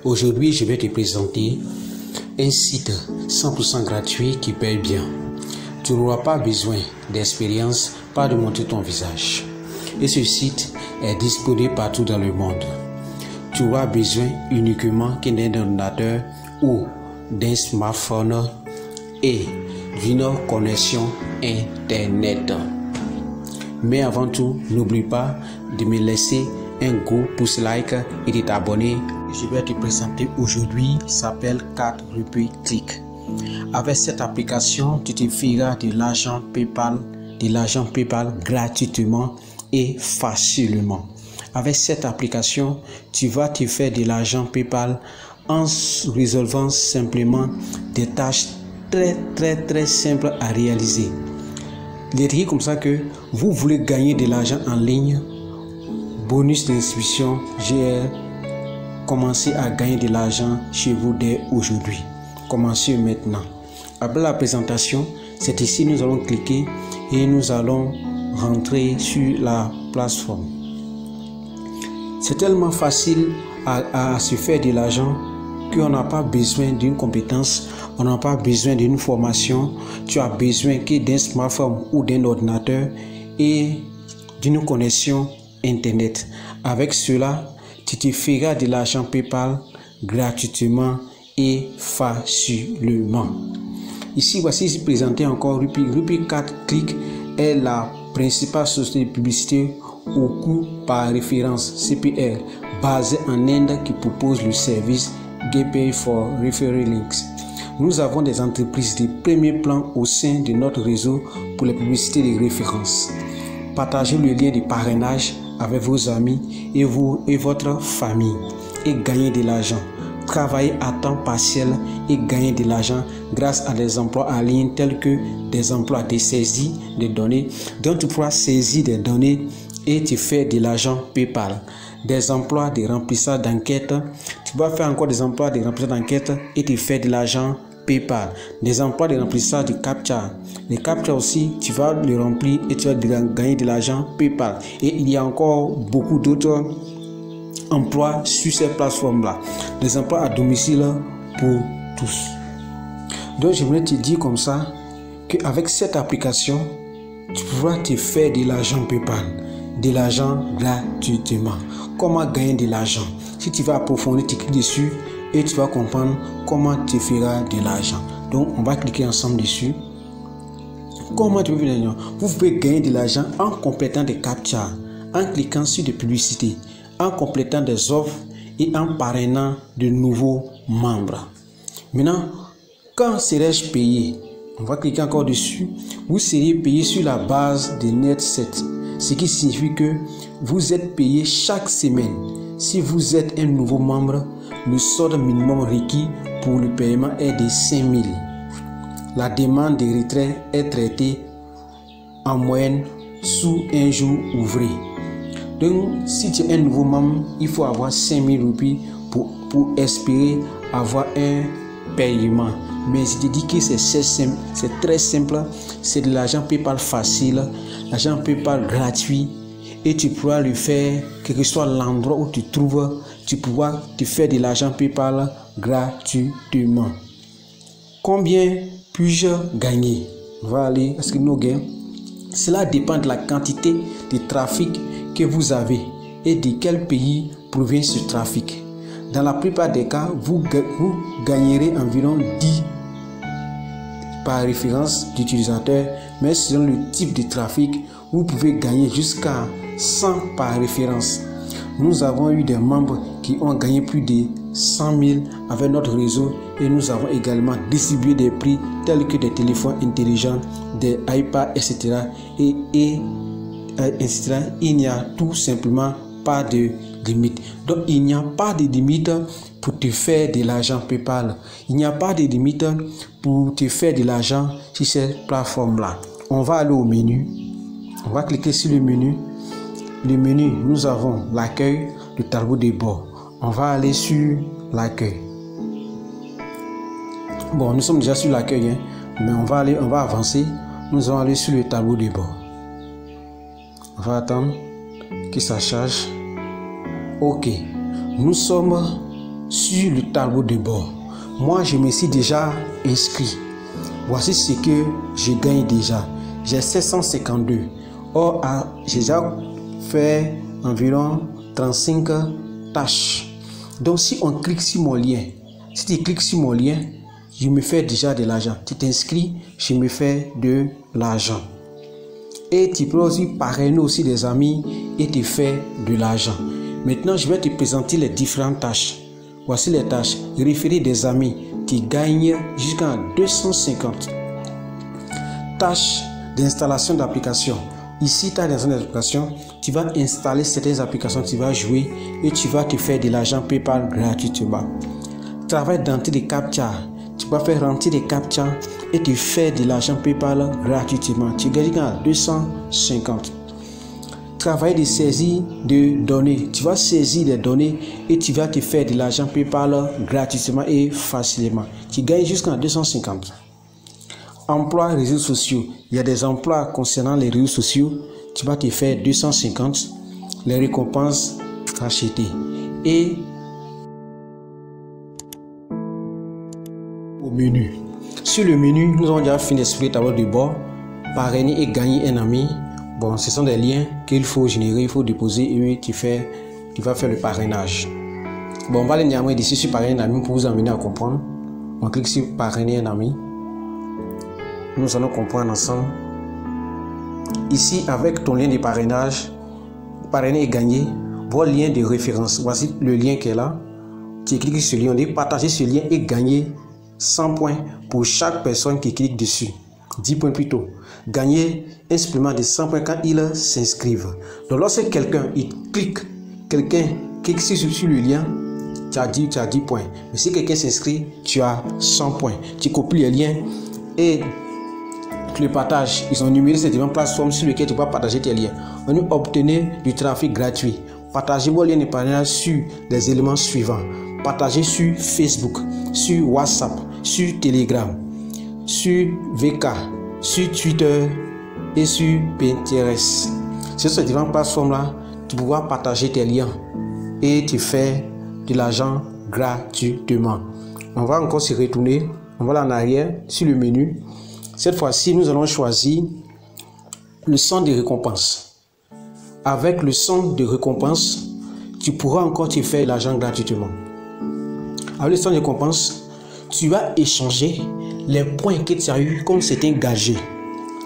Aujourd'hui, je vais te présenter un site 100% gratuit qui paye bien. Tu n'auras pas besoin d'expérience, pas de montrer ton visage. Et ce site est disponible partout dans le monde. Tu auras besoin uniquement d'un ordinateur ou d'un smartphone et d'une connexion Internet. Mais avant tout, n'oublie pas de me laisser un gros pouce like et de t'abonner. Je vais te présenter aujourd'hui, s'appelle 4 rupees click. Avec cette application, tu te feras de l'argent PayPal gratuitement et facilement. Avec cette application, tu vas te faire de l'argent PayPal en résolvant simplement des tâches très simples à réaliser. Dites comme ça que vous voulez gagner de l'argent en ligne, bonus d'inscription, j'ai commencé à gagner de l'argent chez vous dès aujourd'hui. Commencez maintenant. Après la présentation, c'est ici nous allons cliquer et nous allons rentrer sur la plateforme. C'est tellement facile à se faire de l'argent qu'on n'a pas besoin d'une compétence, on n'a pas besoin d'une formation. Tu as besoin que d'un smartphone ou d'un ordinateur et d'une connexion Internet. Avec cela, tu te feras de l'argent PayPal gratuitement et facilement. Ici, voici présenté encore Rupees 4 click est la principale société de publicité au coût par référence CPR basée en Inde qui propose le service Get Paid for Referral Links. Nous avons des entreprises de premier plan au sein de notre réseau pour les publicités de référence. Partagez le lien de parrainage avec vos amis et votre famille et gagnez de l'argent. Travaillez à temps partiel et gagnez de l'argent grâce à des emplois en ligne tels que des emplois de saisie de données dont tu pourras saisir des données et te faire de l'argent PayPal. Des emplois de remplissage d'enquête, tu vas faire encore des emplois de remplissage d'enquête et te faire de l'argent PayPal. Des emplois de remplissage de CAPTCHA. Les CAPTCHA aussi, tu vas le remplir et tu vas gagner de l'argent PayPal. Et il y a encore beaucoup d'autres emplois sur ces plateformes-là. Des emplois à domicile pour tous. Donc, je voulais te dire comme ça qu'avec cette application, tu pourras te faire de l'argent PayPal, de l'argent gratuitement. Comment gagner de l'argent? Si tu vas approfondir, tu cliques dessus et tu vas comprendre comment tu feras de l'argent. Donc, on va cliquer ensemble dessus. Comment tu peux faire de l'argent? Vous pouvez gagner de l'argent en complétant des CAPTCHA, en cliquant sur des publicités, en complétant des offres et en parrainant de nouveaux membres. Maintenant, quand serai-je payé? On va cliquer encore dessus. Vous serez payé sur la base de Net7, ce qui signifie que vous êtes payé chaque semaine. Si vous êtes un nouveau membre, le solde minimum requis pour le paiement est de 5 000. La demande de retrait est traitée en moyenne sous un jour ouvré. Donc, si tu es un nouveau membre, il faut avoir 5 000 roupies pour espérer avoir un paiement. Mais je te dis que c'est très simple. C'est de l'argent PayPal facile, l'argent PayPal gratuit. Et tu pourras le faire, quel que soit l'endroit où tu trouves, tu pourras te faire de l'argent PayPal gratuitement. Combien puis-je gagner? On va aller, est-ce que nous gagnons? Cela dépend de la quantité de trafic que vous avez et de quel pays provient ce trafic. Dans la plupart des cas, vous gagnerez environ 10 par référence d'utilisateur, mais selon le type de trafic, vous pouvez gagner jusqu'à 100 par référence. Nous avons eu des membres qui ont gagné plus de 100 000 avec notre réseau et nous avons également distribué des prix tels que des téléphones intelligents, des iPads, etc. etc. Il n'y a tout simplement pas de limite. Donc, il n'y a pas de limite pour te faire de l'argent PayPal. Il n'y a pas de limite pour te faire de l'argent sur cette plateforme-là. On va aller au menu. On va cliquer sur le menu. Le menu, nous avons l'accueil, le tableau de bord. On va aller sur l'accueil. Bon, nous sommes déjà sur l'accueil, hein, mais on va avancer. Nous allons aller sur le tableau de bord. On va attendre que ça charge. Ok, nous sommes sur le tableau de bord. Moi, je me suis déjà inscrit. Voici ce que je gagne déjà. J'ai 752. Or, j'ai déjà fait environ 35 tâches. Donc, si on clique sur mon lien, si tu cliques sur mon lien, je me fais déjà de l'argent. Tu t'inscris, je me fais de l'argent. Et tu peux aussi parrainer aussi des amis et te faire de l'argent. Maintenant, je vais te présenter les différentes tâches. Voici les tâches. Référer des amis. Tu gagnes jusqu'à 250. Tâches d'installation d'applications. Ici, tu as des applications. Tu vas installer certaines applications, tu vas jouer et tu vas te faire de l'argent PayPal gratuitement. Travail d'entrée de captcha. Tu vas faire rentrer des captcha et te faire de l'argent PayPal gratuitement. Tu gagnes à 250. Travail de saisie de données. Tu vas saisir des données et tu vas te faire de l'argent PayPal gratuitement et facilement. Tu gagnes jusqu'à 250. Emploi réseaux sociaux. Il y a des emplois concernant les réseaux sociaux. Tu vas te faire 250. Les récompenses rachetées. Et au menu. Sur le menu, nous avons déjà fini d'expliquer le tableau de bord. Parrainer et gagner un ami. Bon, ce sont des liens qu'il faut générer, il faut déposer et tu vas faire le parrainage. Bon, on va aller néanmoins d'ici sur parrainer un ami pour vous amener à comprendre. On clique sur parrainer un ami. Nous allons comprendre ensemble. Ici, avec ton lien de parrainage, parrainer et gagner, votre lien de référence. Voici le lien qui est là. Tu cliques sur ce lien, on dit partager ce lien et gagner 100 points pour chaque personne qui clique dessus. 10 points plutôt. Gagner un supplément de 100 points quand ils s'inscrivent. Donc lorsque quelqu'un clique sur le lien, tu as 10 points. Mais si quelqu'un s'inscrit, tu as 100 points. Tu copies le lien et tu le partages. Ils ont numéré ces différentes plateformes sur lesquelles tu peux partager tes liens. On peut obtenir du trafic gratuit. Partagez vos liens de parrainage sur les éléments suivants. Partagez sur Facebook, sur WhatsApp, sur Telegram, sur VK, sur Twitter et sur Pinterest. Sur ces différentes plateformes-là, tu pourras partager tes liens et tu fais de l'argent gratuitement. On va encore se retourner, on va aller en arrière sur le menu. Cette fois-ci, nous allons choisir le centre de récompense. Avec le centre de récompense, tu pourras encore te faire de l'argent gratuitement. Avec le centre de récompense, tu vas échanger les points que tu as eu comme c'était gagé.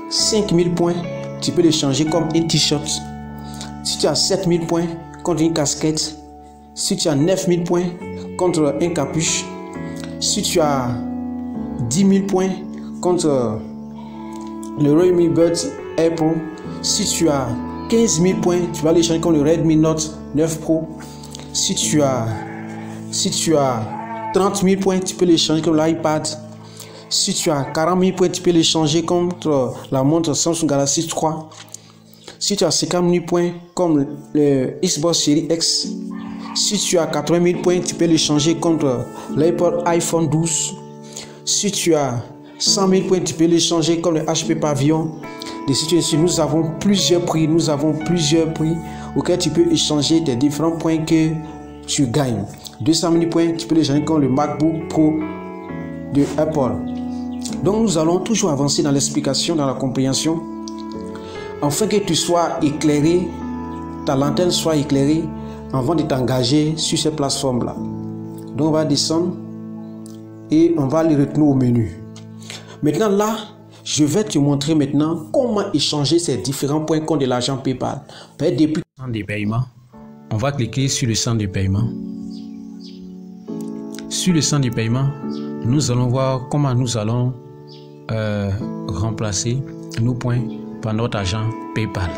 5000 points, tu peux l'échanger comme un t-shirt. Si tu as 7000 points contre une casquette, si tu as 9000 points contre un capuche, si tu as 10 000 points contre le Redmi Buds Air Pro, si tu as 15 000 points, tu vas l'échanger contre le Redmi Note 9 Pro. Si tu as 30 000 points, tu peux l'échanger contre l'iPad. Si tu as 40 000 points, tu peux l'échanger contre la montre Samsung Galaxy 3. Si tu as 50 000 points comme le Xbox Series X. Si tu as 80 000 points, tu peux l'échanger contre l'iPod iPhone 12. Si tu as 100 000 points, tu peux l'échanger comme le HP Pavilion. Nous avons plusieurs prix. Auxquels tu peux échanger tes différents points que tu gagnes. 200 000 points, tu peux l'échanger comme le MacBook Pro de Apple. Donc nous allons toujours avancer dans l'explication, dans la compréhension, afin que tu sois éclairé, ta lanterne soit éclairée avant de t'engager sur ces plateformes-là. Donc on va descendre et on va les retenir au menu. Maintenant là, je vais te montrer maintenant comment échanger ces différents points contre de l'argent PayPal. Depuis le centre de paiement, on va cliquer sur le centre de paiement. Sur le centre de paiement, nous allons voir comment nous allons remplacer nos points par notre argent PayPal.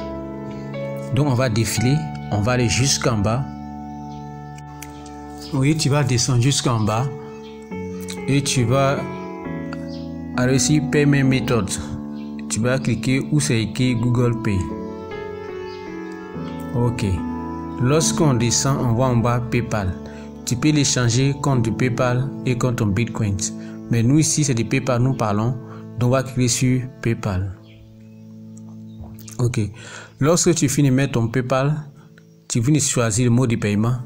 Donc on va défiler, on va aller jusqu'en bas. Oui, tu vas descendre jusqu'en bas et tu vas aller sur Payment Method. Tu vas cliquer où c'est écrit Google Pay. Ok. Lorsqu'on descend, on voit en bas PayPal. Tu peux l'échanger contre du PayPal et contre ton Bitcoin. Mais nous ici, c'est du PayPal, nous parlons. Donc on va cliquer sur PayPal. Ok. Lorsque tu finis de mettre ton PayPal, tu finis de choisir le mode de paiement.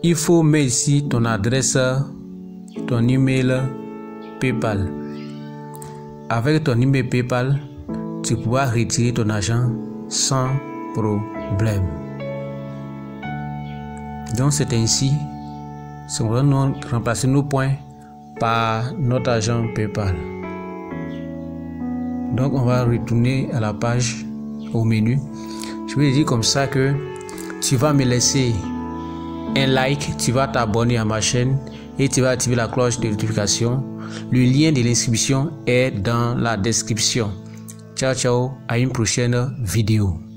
il faut mettre ici ton adresse, ton email PayPal. Avec ton email PayPal, tu pourras retirer ton argent sans problème. Donc c'est ainsi, nous allons remplacer nos points par notre argent PayPal. Donc on va retourner à la page, au menu. Je vais dire comme ça que tu vas me laisser un like, tu vas t'abonner à ma chaîne et tu vas activer la cloche de notification. Le lien de l'inscription est dans la description. Ciao ciao, à une prochaine vidéo.